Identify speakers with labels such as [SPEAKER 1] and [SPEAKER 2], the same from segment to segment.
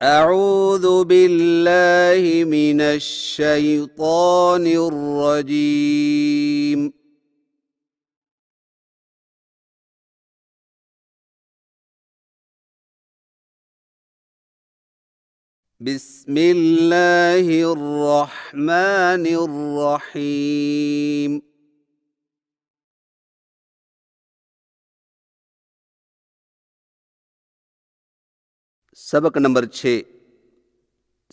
[SPEAKER 1] أعوذ बिल्लाहि मिनश शैतानिर रजीम। बिस्मिल्लाहिर रहमानिर रहीम। सबक नंबर 6,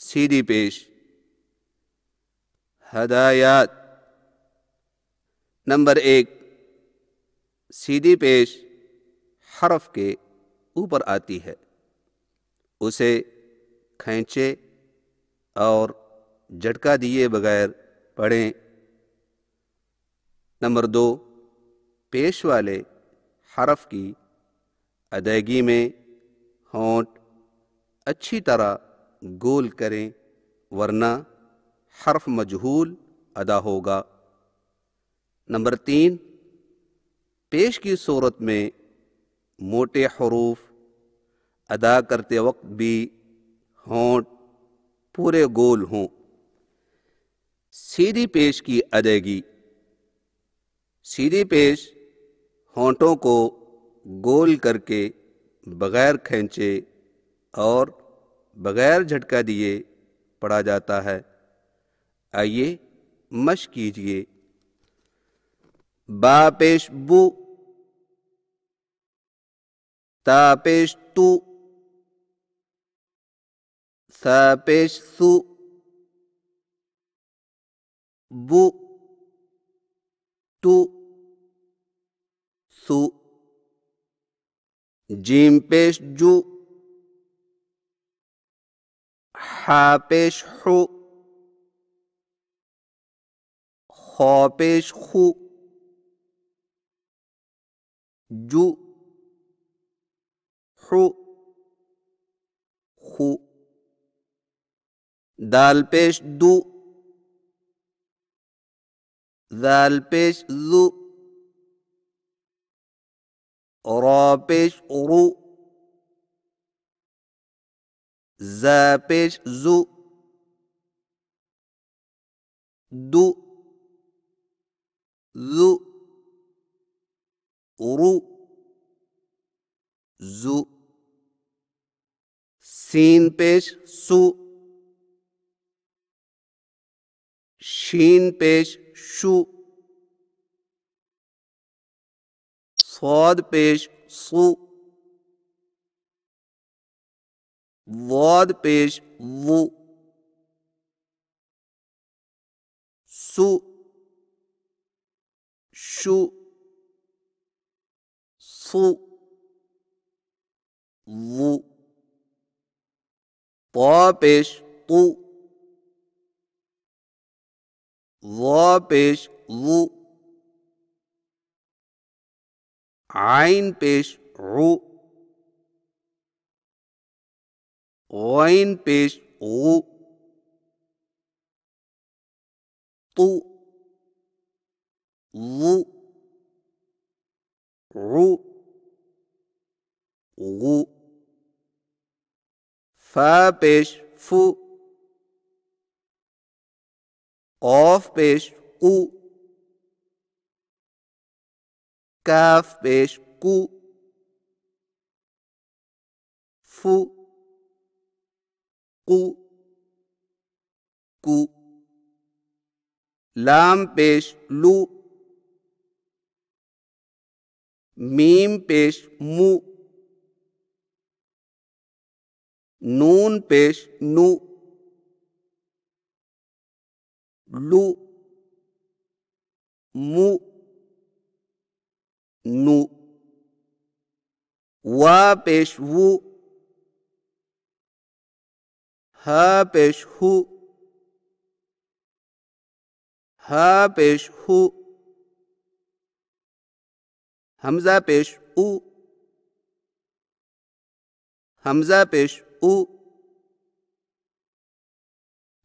[SPEAKER 1] सीधी पेश। हदायत। नंबर 1, सीधी पेश हरफ के ऊपर आती है, उसे खींचे और झटका दिए बगैर पढ़ें। नंबर 2, पेश वाले हरफ की अदायगी में होंठ अच्छी तरह गोल करें, वरना हर्फ मजहूल अदा होगा। नंबर 3, पेश की सूरत में मोटे हरूफ अदा करते वक्त भी होंठ पूरे गोल हों। सीधी पेश की अदायगी। सीधी पेश होंठों को गोल करके बगैर खींचे और बगैर झटका दिए पढ़ा जाता है। आइए मश्क कीजिए। बा पेश बू, ता पेश तू, सा पेश सु, बु तू सु। जीम पेश जू, हा पेश हु, खौ पेश खु, जू हु खु। दाल पेश दू, दाल पेश जू, रा पेश रू, जा पेश जू, दू जू, रू जू। सीन पेश सु, शीन पेश शु, स्वाद पेश सु, वाद पेश वु, सु शु, सु वु। ता पेश तु, वा पेश वु, आइन पेश रू, गैन पेश गु, तु वु, रू गु। फा पेश फु, ऑफ पेश कु, काफ पेश कु, फु कु कु। लाम पेश लू, मीम पेश मु, नून पेश नु, लू मु नु। वा पेश वु, हा पेश हु, हा पेश हु, हमजा पेश उ, हमजा पेश उ।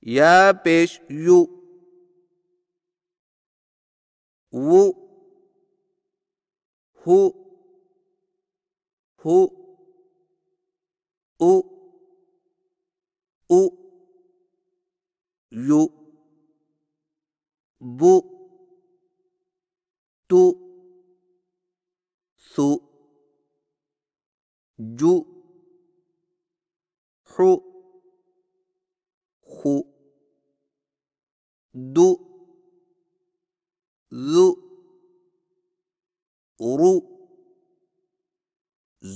[SPEAKER 1] या पेश यू, वु हु, हु उ। यु बु तु सु जु हु हु दु ज़ु रु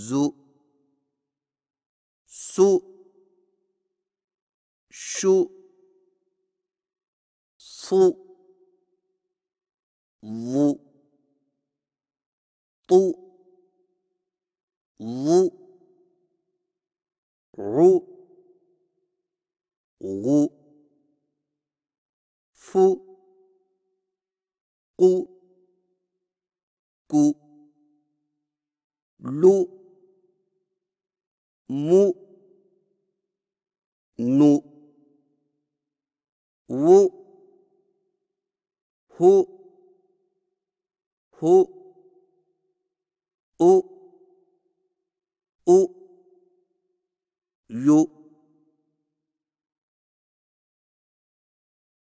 [SPEAKER 1] ज़ु सु शु सु वु तु वु रु गु फु कु कु लु मु नु वु हु हु उ उ यु